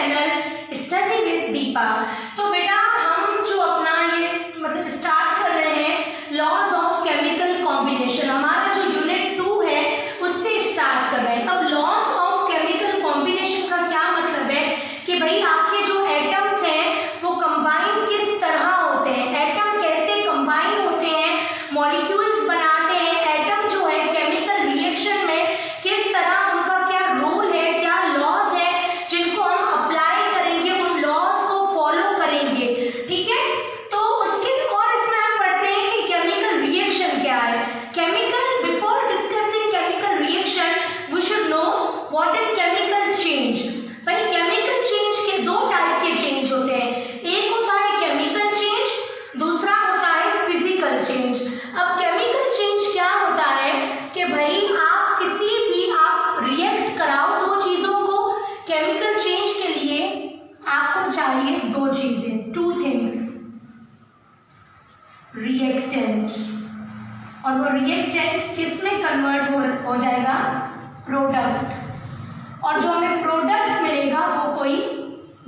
Channel study with Deepa. तो बेटा हम जो अपना ये मतलब स्टार्ट कर रहे हैं लॉज ऑफ केमिकल कॉम्बिनेशन, हमारा जो यूनिट 2 है उससे स्टार्ट कर रहे हैं। अब लॉज ऑफ केमिकल कॉम्बिनेशन का क्या मतलब है कि भाई आपके जो एटम्स हैं वो कंबाइन किस तरह होते हैं, एटम कैसे कंबाइन होते हैं, मॉलिक्यूल्स बनाते हैं, एटम जो है केमिकल रिएक्शन में किस तरह उनका क्या रोल है, क्या लॉज है जिनको हम अप्लाई करेंगे, उन लॉज को फॉलो करेंगे। ठीक है, तो उसके और इसमें हम पढ़ते हैं कि केमिकल रिएक्शन क्या है। Chemical, before discussing chemical reaction we should know what is chemical change. भाई केमिकल चेंज के दो टाइप के चेंज होते हैं, एक होता है केमिकल चेंज, दूसरा होता है फिजिकल चेंज। अब केमिकल चेंज क्या होता है कि भाई आप किसी भी आप रिएक्ट कराओ दो चीजों को, केमिकल चेंज के लिए आपको चाहिए दो चीजें, टू थिंग्स, रिएक्टेंट, और वो रिएक्टेंट किस में कन्वर्ट हो जाएगा, प्रोडक्ट, और जो हमें प्रोडक्ट मिलेगा वो कोई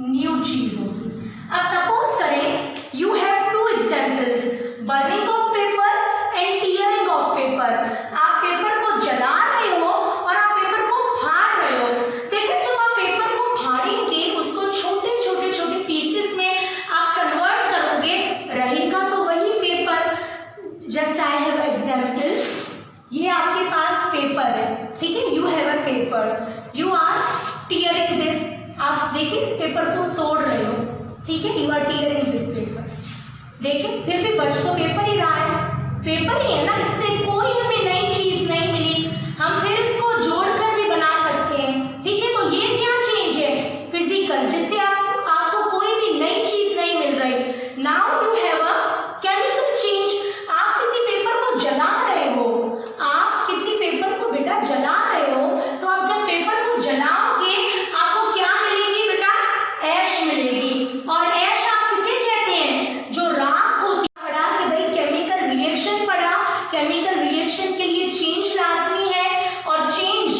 न्यू चीज होगी। अब सपोज करें you have to examples, burning of paper and tearing of paper. आप पेपर को जला रहे हो और आप पेपर को फाड़ रहे हो। देखिए जब आप पेपर को फाड़ेंगे उसको छोटे छोटे छोटे पीसेस में आप कन्वर्ट करोगे, रहेगा तो वही paper. Just I have example, ये आपके पास पेपर है, ठीक है, you have a paper, you are tearing this, आप देखिए इस पेपर को तोड़ रहे हो, ठीक है, you are tearing this paper. देखिए फिर भी बच तो पेपर ही रहा है, पेपर ही है ना, इससे कोई हमें नई चीज नहीं मिली, हम फिर इसको जोड़कर भी बना सकते हैं। ठीक है, तो ये क्या चेंज है, फिजिकल, जिससे आपको कोई भी नई चीज नहीं मिल रही। Now you have a chemical change, आप किसी पेपर को जला रहे हो, आप किसी पेपर को बेटा जला रहे हो, तो आप जब पेपर को जलाओगे आपको क्या मिलेगी बेटा, ऐश मिलेगी, और ऐश आप किसे कहते हैं, जो राख होती है। पढ़ा कि भाई केमिकल रिएक्शन पढ़ा, केमिकल रिएक्शन के लिए चेंज लाजमी है, और चेंज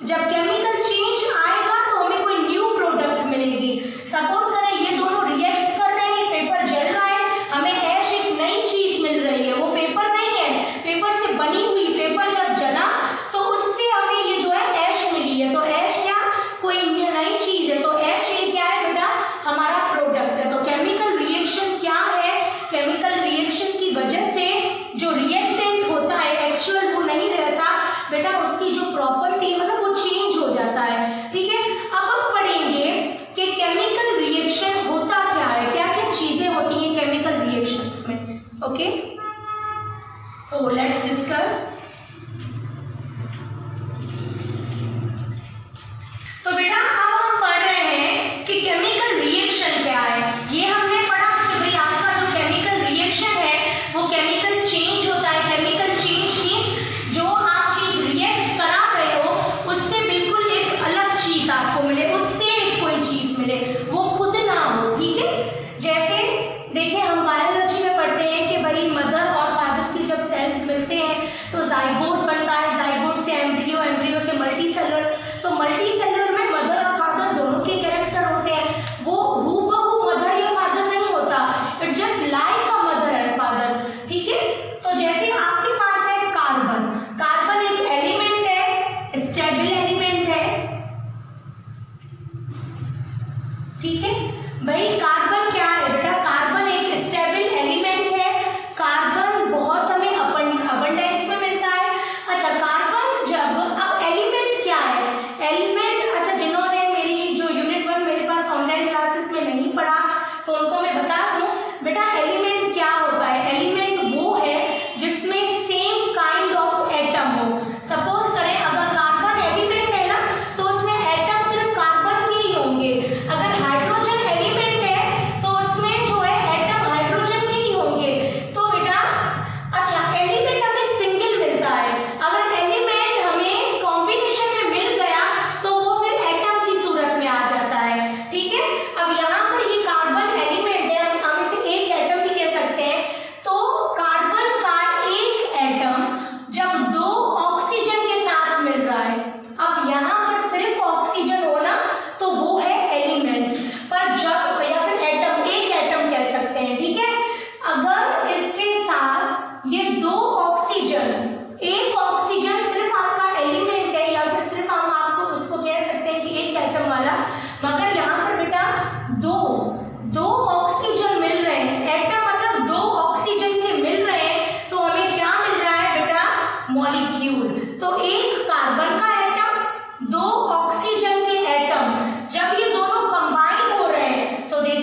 जब केमिकल चेंज आएगा तो हमें कोई न्यू प्रोडक्ट मिलेगी। सपोज करें ये दोनों रिएक्ट कर रहे हैं, पेपर जल रहा है, हमें ऐश एक नई चीज मिल रही है, वो पेपर नहीं है, पेपर से बनी हुई, पेपर जब जला तो उससे हमें ये जो है ऐश मिली है, तो ऐश क्या, कोई नई चीज है, तो ऐश ये क्या है बेटा, हमारा प्रोडक्ट है। तो केमिकल रिएक्शन क्या है, केमिकल रिएक्शन की वजह से जो रिएक्टेंट होता है एक्चुअल वो नहीं रहता बेटा, उसकी जो प्रॉपर्टी मतलब वो चेंज हो जाता है। ठीक है, अब हम पढ़ेंगे कि केमिकल रिएक्शन होता क्या है, क्या क्या चीजें होती हैं केमिकल रिएक्शंस में। Okay, so let's discuss. तो बेटा अब हम पढ़ रहे हैं कि केमिकल रिएक्शन क्या है। ये हमने पढ़ा कि भाई आपका जो केमिकल रिएक्शन है वो केमिकल चेंज होता है। केमिकल चेंज मीन्स जो आप चीज रिएक्ट करा रहे हो उससे बिल्कुल एक अलग चीज आपको मिले, उससे कोई चीज मिले, वो खुद ना हो। ठीक है, जैसे देखिए हम बायोलॉजी में पढ़ते हैं कि भाई मदर और फादर की जब सेल्स मिलते हैं तो जाइगोट बनता है, जाइगोट से एम्ब्रियो, एम्ब्रियो से मल्टीसेलुलर, तो मल्टीसेलुलर में मदर और फादर दोनों के कैरेक्टर होते हैं, वो हूबहू मदर या फादर नहीं होता, it just like a mother and father. ठीक है, तो जैसे आपके पास है कार्बन, कार्बन एक एलिमेंट है, स्टेबल एलिमेंट है। ठीक है भाई, कार्बन क्या है बेटा, कार्बन एक स्टेबल एलिमेंट है, कार्बन बहुत हमें अबंडेंस में मिलता है। अच्छा कार्बन जब, अब एलिमेंट क्या है, एलिमेंट, अच्छा जिन्होंने मेरी जो यूनिट 1 मेरे पास ऑनलाइन क्लासेस में नहीं पढ़ा तो उनको मैं बता दूं बेटा, एलिमेंट क्या होता है, एलिमेंट वो है जिसमें सेम काइंड ऑफ एटम हो। सपोज करें अगर कार्बन एलिमेंट है ना तो उसमें एटम सिर्फ कार्बन के ही होंगे, अगर हाइड्रोजन एलिमेंट है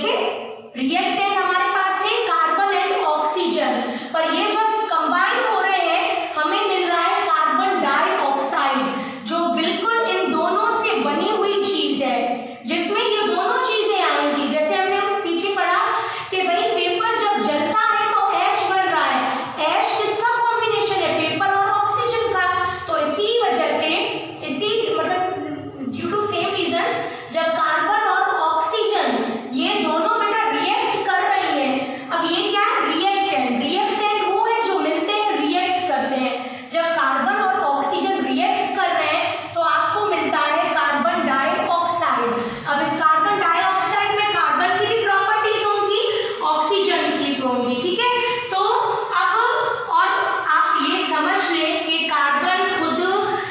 देखे रिएक्टेंट हमारे पास थे कार्बन एंड ऑक्सीजन, पर ये जब कंबाइन हो रहे हैं हमें मिल रहा है कार्बन डाइऑक्साइड, जो बिल्कुल इन दोनों से बनी हुई चीज है, जिसमें ये दोनों चीजें आएंगी। जैसे हमने पीछे पढ़ा कि भाई पेपर जब जलता है तो ऐश बन रहा है, ऐश किसका कॉम्बिनेशन है, पेपर और ऑक्सीजन का। तो इसी वजह से इसी मतलब ड्यू टू सेम रीजंस जब कार्बन और ऑक्सीजन ये दोनों बेटा रिएक्ट कर रही है। अब ये क्या है रिएक्टेंट, रिएक्टेंट वो है जो मिलते हैं रिएक्ट करते हैं। जब कार्बन और ऑक्सीजन रिएक्ट कर रहे हैं तो आपको मिलता है कार्बन डाइऑक्साइड। अब इस कार्बन डाइऑक्साइड में कार्बन की भी प्रॉपर्टीज होंगी, ऑक्सीजन की भी होंगी, ठीक है। तो अब और आप ये समझ लें कि कार्बन खुद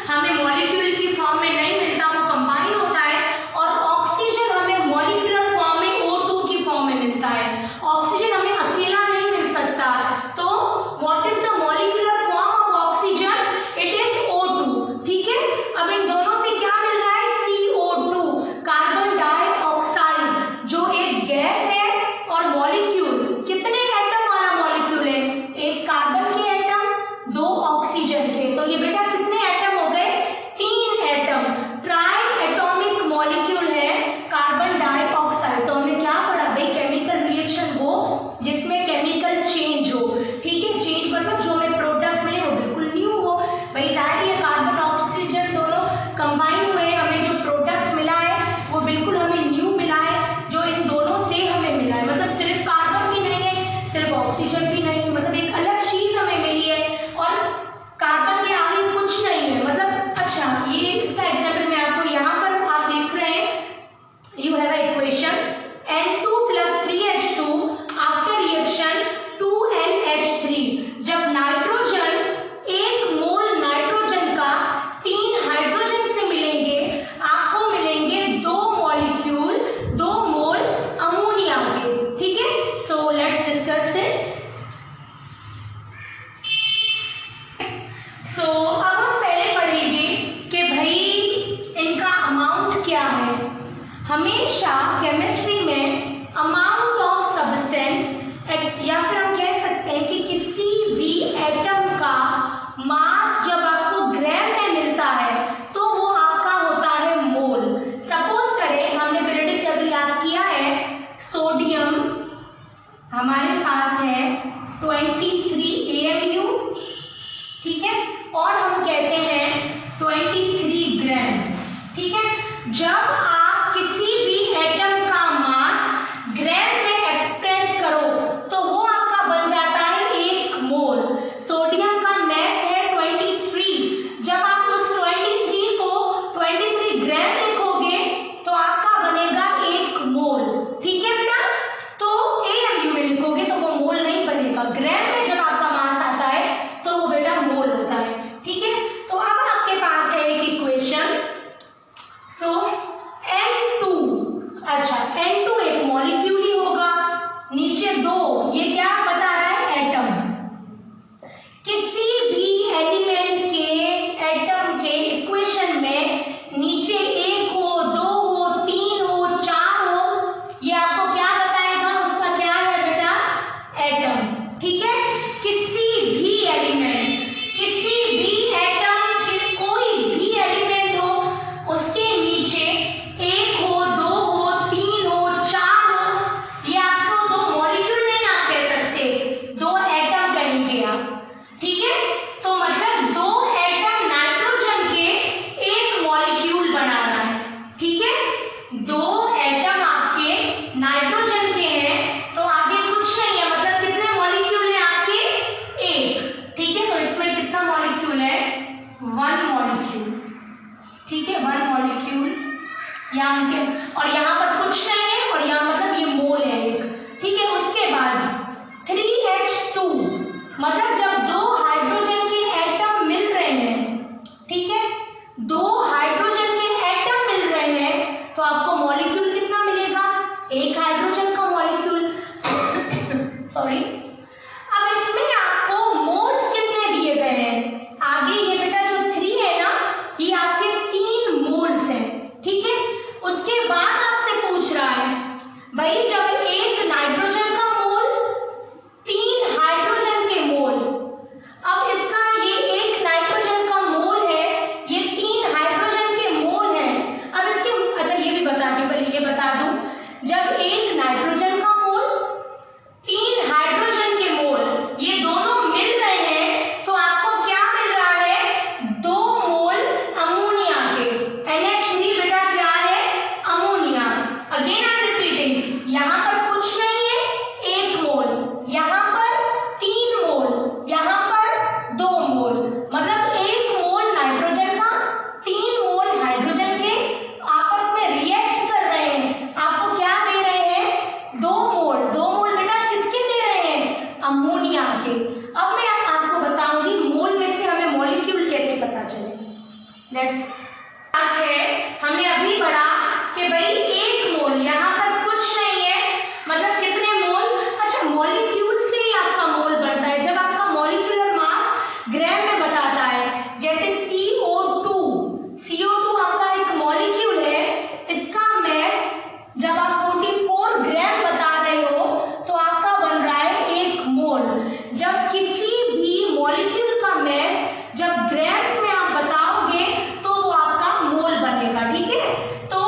हमें मॉलिक्यूल की फॉर्म में नहीं मिलता, वो कंबाइन होता है, और ऑक्सीजन हमें मॉलिक्यूलर फॉर्म में O2 की फॉर्म में मिलता है। ऑक्सीजन हमें अकेला नहीं मिल सकता। तो what is the molecular form of oxygen, it is O2, ठीक है। अब इन दोनों से क्या मिल रहा है CO2, कार्बन डाइऑक्साइड, जो एक गैस है और मॉलिक्यूल कितने एटम वाला मॉलिक्यूल है, एक कार्बन के एटम, दो ऑक्सीजन के। तो ये बेटा कितने एटम हो गए, 3 एटम, ट्राई एटॉमिक मॉलिक्यूल है कार्बन डाइऑक्साइड। तो हमने क्या पढ़ा भाई, केमिकल रिएक्शन हो जिसमें केमिकल चेंज हो, ठीक है। चेंज मतलब जो हमें प्रोडक्ट मिले वो बिल्कुल न्यू हो। भाई शायद ये कार्बन ऑक्सीजन दोनों कंबाइन हुए, हमें जो प्रोडक्ट मिला है वो बिल्कुल हमें न्यू मिला है, जो इन दोनों से हमें मिला है। मतलब सिर्फ कार्बन भी नहीं है, सिर्फ ऑक्सीजन भी नहीं है, मतलब एक अलग चीज हमें मिली है और कार्बन के आगे कुछ नहीं है। मतलब अच्छा, ये इसका एग्जाम्पल मैं आपको यहाँ पर आप देख रहे हैं, you have a equation N2 plus 3H2 after reaction 2NH3। जब नाइट्रोजन, एक मोल नाइट्रोजन का 3 हाइड्रोजन से मिलेंगे, आपको मिलेंगे 2 मॉलिक्यूल, 2 मोल अमोनिया के, ठीक है। So let's discuss this. So अब हम पहले पढ़ेंगे कि भाई इनका अमाउंट क्या है। हमेशा केमिस्ट्री में अमाउंट ऑफ सब्सटेंस, या फिर हम कह सकते हैं कि किसी भी एटम का मास जब आपको ग्राम में मिलता है तो वो आपका होता है मोल। सपोज करें हमने पीरियोडिक टेबल याद किया है, सोडियम हमारे पास है 23 AMU, ठीक है, और हम कहते हैं 23 ग्राम, ठीक है। जब आप किसी भी एटम का मास ग्राम में एक्सप्रेस करो तो वो आपका बन जाता है 1 मोल। सोडियम का मास है 23, जब आप उस 23 को 23 ग्राम लिखोगे तो आपका बनेगा 1 मोल, ठीक है बेटा। तो AMU में लिखोगे तो वो मोल नहीं बनेगा, ग्राम में जब आपका मास आता है तो वो बेटा मोल होता है, ठीक है। तो अब आपके पास है एक इक्वेशन, सो N2, अच्छा N2 एक मॉलिक्यूल ही होगा, नीचे 2, ये क्या बता रहा है एटम। किसी भी एलिमेंट के एटम के इक्वेशन में नीचे 1 हो, 2 हो, 3 हो, 4 हो, ये आपको क्या बताएगा, उसका क्या है बेटा, एटम, ठीक है। किसी भी एलिमेंट, किसी भी एटम के कोई भी एलिमेंट हो, उसके नीचे 1 हो, 2 हो, 3 हो, 4 हो, ये आपको 2 मॉलिक्यूल नहीं आप कह सकते, 2 एटम कहेंगे आप, ठीक है। तो मतलब 2 एटम नाइट्रोजन के 1 मॉलिक्यूल बना रहा है, ठीक है। 2 एटम आपके नाइट्रोजन के हैं तो आगे कुछ नहीं है, मतलब कितने मॉलिक्यूल हैं आपके, 1, ठीक है। तो इसमें कितना मॉलिक्यूल है, 1 मॉलिक्यूल, ठीक है, 1 मॉलिक्यूल यहाँ के, और यहाँ पर कुछ नहीं है, और यहाँ मतलब ये मोल है 1, ठीक है। उसके बाद 3H2, मतलब जब 2 हाइड्रोजन के एटम मिल रहे हैं, ठीक है, 2 हाइड्रोजन के एटम मिल रहे हैं तो आपको मॉलिक्यूल कितना मिलेगा, 1 हाइड्रोजन का मॉलिक्यूल सॉरी। अब इसमें आपको मोल्स कितने दिए गए हैं, आगे ये बेटा जो 3 है ना, ये आपके 3 मोल्स हैं, ठीक है। उसके बाद आपसे पूछ रहा है भाई जब जब एक नाइट्रोजन का मोल 3 हाइड्रोजन के मोल ये दोनों मिल रहे हैं तो आपको क्या मिल रहा है? 2 मोल अमोनिया के। NH3 बेटा क्या है? Ammonia. Again I am repeating, यहाँ पर कुछ नहीं है, 1 मोल, यहाँ पर 3 मोल, यहाँ पर 2 मोल, मतलब 1 मोल नाइट्रोजन का 3 मोल हाइड्रोजन के आपस में रिएक्ट कर रहे हैं। आपको क्या दे रहे हैं? 2 मोल। 2 मोल बेटा किसके दे रहे हैं? अमोनिया के। अब मैं आपको बताऊंगी मोल में से हमें मॉलिक्यूल कैसे पता चले। लेट्स है, हमने अभी पढ़ा कि भाई 1 मोल, यहाँ पर कुछ नहीं है, मतलब कितने मोल? अच्छा, मॉलिक्यूल से ही आपका मोल बनता है। जब आपका मॉलिक्यूलर मास ग्राम में बताता है, जैसे CO2 आपका एक मॉलिक्यूल है, इसका मास जब आप 44 ग्राम बता रहे हो तो आपका बन रहा है 1 मोल। जब किसी भी मॉलिक्यूल का मास जब ग्राम्स में आप बताओगे तो वो आपका मोल बनेगा, ठीक है। तो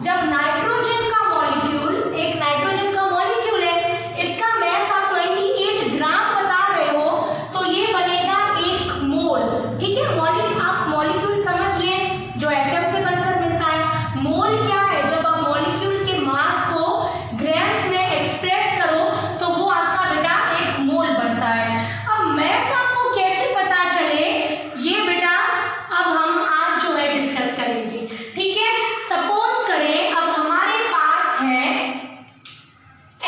जब नाइट्रोजन का मॉलिक्यूल, एक नाइट्रोजन का मॉलिक्यूल है, इसका मास आप 28 ग्राम बता रहे हो तो ये बनेगा 1 मोल, ठीक है। आप मॉलिक्यूल समझ लें जो एटम से बनकर मिलता है। मोल क्या है? जब आप मॉलिक्यूल के मास को ग्राम्स में एक्सप्रेस करो तो वो आपका बेटा 1 मोल बनता है। अब मास आपको कैसे पता चले, ये बेटा अब हम आज जो है डिस्कस करेंगे, ठीक है। सपोज करें अब हमारे पास है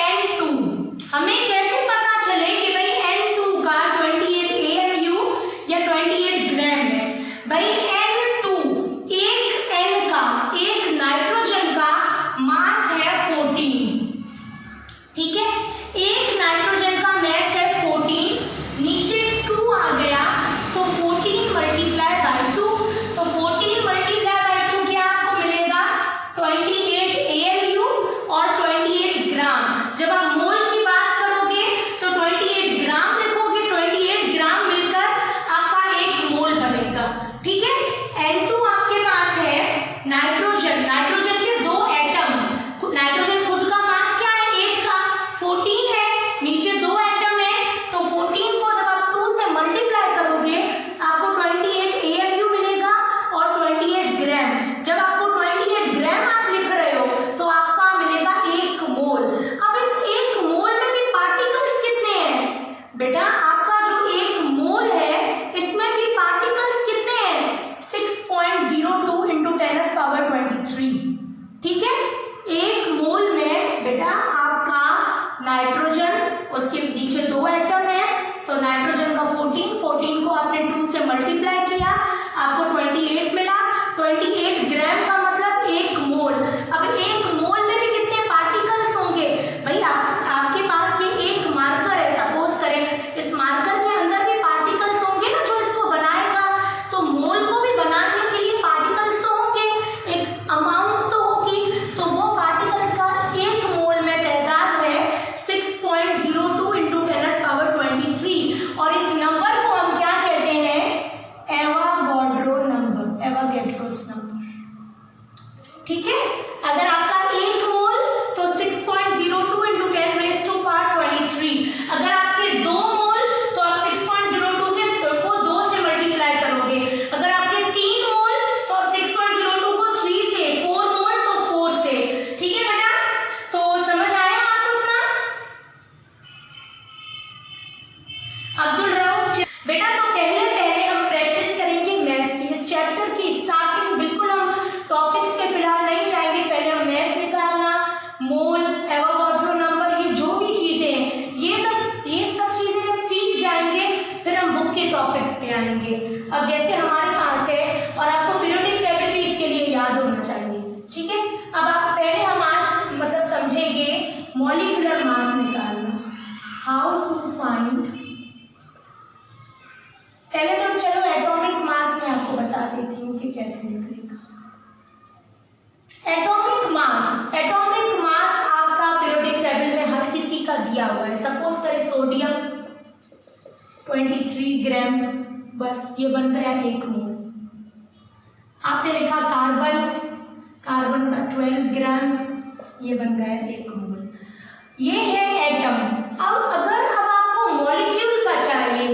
N2, हमें कैसे पता चले कि भाई N2 का 28 AMU या 28 ग्राम है? भाई N2, एक N का, एक नाइट्रोजन का मास है 14, ठीक है। एक नाइट्रोजन का मास है 14, नीचे 2 आ गया तो 14 मल्टीप्लाई बाय 2, तो 14 मल्टीप्लाई बाय 2 क्या आपको मिलेगा? 28 AMU और 28 ग्राम। जब आप मोल की बात करोगे तो 28 ग्राम लिखोगे, 28 ग्राम मिलकर आपका 1 मोल बनेगा, ठीक है। N2 आपके पास है नाइट्रोजन, नाइट्रोजन के 2 एटम, नाइट्रोजन खुद का मास क्या है? 1 का 14 है, नीचे 2 एटम है, तो 14 को जब आप 2 से मल्टीप्लाई करोगे आपको 28 AMU मिलेगा और 28 ग्राम। जब आपको 28 ग्राम आप लिख रहे हो तो आपका मिलेगा 1 मोल। अब इस 1 मोल में भी पार्टिकल्स कितने हैं? बेटा आपका जो 1 मोल है इसमें भी पार्टिकल्स कितने हैं? 6.02 × 10⁻23, ठीक है। 1 मोल में बेटा आपका नाइट्रोजन, उसके नीचे 2 एटम है, तो नाइट्रोजन का 14 को आपने 2 से मल्टीप्लाई किया, आपको 28 मिला। 28 ग्राम का मतलब 1 मोल। अब 1 मोल में भी कितने पार्टिकल्स होंगे? भाई आपके पास ये एक मार्कर है, सपोज करें इस मार्कर के अंदर भी पार्टिकल्स होंगे ना जो इसको बनाएगा, तो मोल को भी बनाने के लिए पार्टिकल्स तो होंगे, एक अमाउंट तो होगी, तो वो पार्टिकल्स का 1 मोल में तादाद है 6.02 × 10⁻23, और इस नंबर को हम क्या कहते हैं? एवोगाड्रो नंबर, एवोगाड्रोस नंबर, ठीक है। अगर आपका 1 मोल तो 6.02 × 10⁻23, अगर आपके 2 मोल तो आप 6.02 को 2 से मल्टीप्लाई करोगे, अगर आपके 3 मोल तो आप 6.02 को 3 से, 4 मोल तो 4 से, ठीक है बेटा। तो समझ आया आपको इतना? अब्दुल रऊफ बेटा, तो पहले हम प्रैक्टिस करेंगे मैथ्स की। इस चैप्टर की स्टार्टिंग बिल्कुल हम टॉपिक्स पे फिलहाल नहीं जाएंगे, पहले हम मैथ्स निकालना, मोल, एवोगाड्रो नंबर, ये जो भी चीजें हैं ये सब चीजें जब सीख जाएंगे फिर हम बुक के टॉपिक्स पे आएंगे। अब जैसे हमारे पास है, और आपको पीरियोडिक टेबल भी इसके लिए याद होना चाहिए, ठीक है। अब आप पहले हम आज मतलब समझेंगे मॉलिक्यूलर मास निकालना, हाउ टू फाइंड। पहले तो चलो एटॉमिक मास में आपको बता देती हूँ कि कैसे निकलेगा। एटॉमिक मास आपका पीरियोडिक टेबल में हर किसी का दिया हुआ है। सपोज करें सोडियम 23 ग्राम, बस ये बन गया 1 मोल। आपने लिखा कार्बन का 12 ग्राम, ये बन गया 1 मोल। ये है एटम। अब आपको मॉलिक्यूल का चाहिए,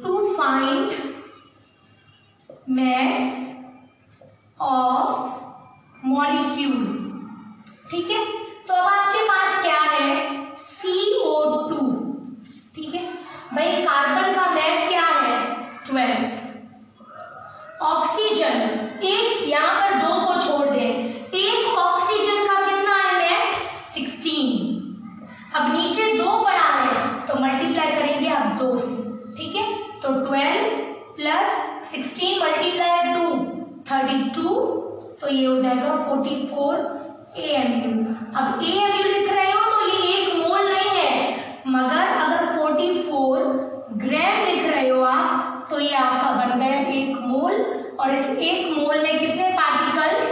to find mass of molecule, ठीक है। तो अब आपके पास क्या है, CO2, ठीक है भाई। कार्बन का मैस क्या है 12, ऑक्सीजन एक, यहां पर 2 को छोड़ दें, एक ऑक्सीजन का कितना है मैस 16। अब नीचे 2 पड़ा है तो मल्टीप्लाई करेंगे आप 2 से, ठीक है। तो 12 प्लस 16 मल्टीप्लाई 2 32, तो ये हो जाएगा 44 AMU। अब AMU लिख रहे हो तो ये 1 मोल नहीं है, मगर अगर 44 ग्राम लिख रहे हो आप तो ये आपका बन गया 1 मोल। और इस 1 मोल में कितने पार्टिकल्स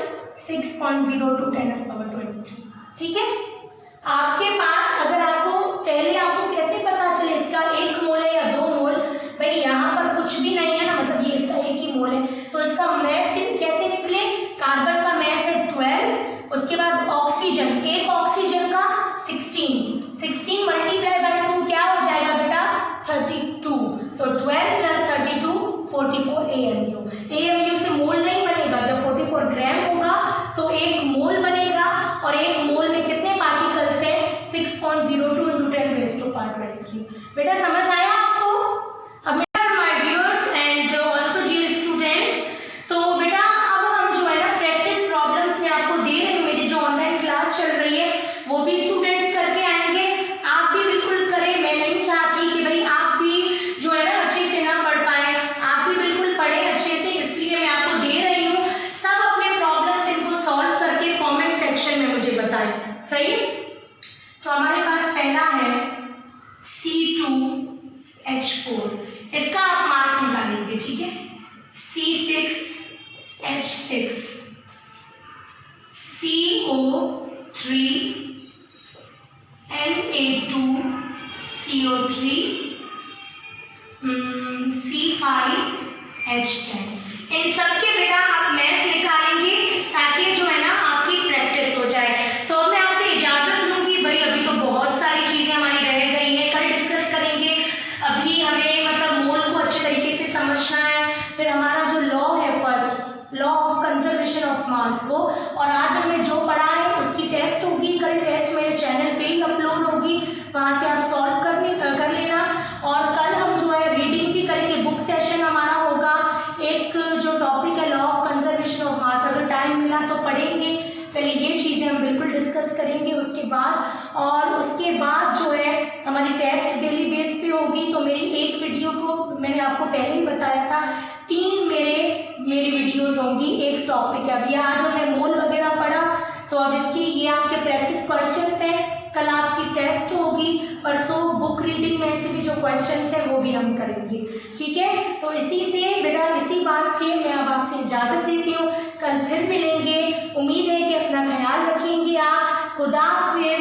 6.02 10⁻23, ठीक है। आपके पास अगर आपको पहले आपको कैसे पता चले इसका 1 मोल है या 2 मोल, भाई यहाँ पर कुछ भी नहीं है ना, मतलब ये इसका 1 ही मोल है, तो इसका मैस कैसे निकले, कार्बन का मैस है 12, उसके बाद ऑक्सीजन, एक ऑक्सीजन का 16 मल्टीप्लाई बाय 2 क्या हो जाएगा बेटा 32, तो 12 प्लस 32 44 AMU से मोल नहीं बनेगा, जब 44 ग्राम होगा तो 1 मोल बनेगा, और 1 मोल में कितने पार्टिकल्स है 6.02 × 10⁻23। बेटा समझ आया आपको। अब my viewers and also dear students, तो बेटा अब हम जो है ना प्रैक्टिस प्रॉब्लम्स में आपको दे रहे हैं, मेरी जो ऑनलाइन क्लास चल रही है वो भी स्टूडेंट्स करके आएंगे, आप भी बिल्कुल करें। मैं नहीं चाहती कि भाई आप भी जो है ना अच्छे से ना पढ़ पाए, आप भी बिल्कुल पढ़े अच्छे से, इसलिए मैं आपको दे रही हूँ। सब अपने प्रॉब्लम्स इनको सॉल्व करके कमेंट सेक्शन में मुझे बताएं, सही। तो हमारे पास पहला है C2H4, इसका आप मास निकालेंगे, ठीक है। C6H6, CO3, Na2CO3, C5H10, इन सबके बेटा आप मैस निकालेंगे ताकि जो है ना आपकी प्रैक्टिस हो जाए। तो अब मैं आपसे इजाजत लूंगी भाई, अभी तो बहुत सारी चीजें हमारी रह गई हैं, कल डिस्कस करेंगे। अभी हमें मतलब मोल को अच्छे तरीके से समझना है, फिर हमारा जो लॉ है first law of conservation of mass वो, और आज हमने जो पढ़ा है उसकी टेस्ट होगी, कल टेस्ट मेरे चैनल पे ही अपलोड होगी, वहां से आप सॉल्व कर लेना। और कल हम जो है रीडिंग भी करेंगे, बुक सेशन हमारा होगा, एक जो टॉपिक है law of conservation of mass, अगर टाइम मिला तो पढ़ेंगे। पहले ये चीज़ें हम बिल्कुल डिस्कस करेंगे उसके बाद, और उसके बाद जो है हमारी टेस्ट डेली बेस पे होगी। तो मेरी एक वीडियो को मैंने आपको पहले ही बताया था, 3 मेरी वीडियोस होंगी, एक टॉपिक है। अभी आज हमने मोल वगैरह पढ़ा, तो अब इसकी ये आपके प्रैक्टिस क्वेश्चंस हैं, कल आपकी टेस्ट होगी, परसों बुक रीडिंग में से भी जो क्वेश्चंस हैं वो भी हम करेंगे, ठीक है। तो इसी से बेटा, इसी बात से मैं अब आपसे इजाज़त लेती हूँ, कल फिर मिलेंगे। उम्मीद है कि अपना ख्याल रखेंगे आप। खुदा हाफिज़।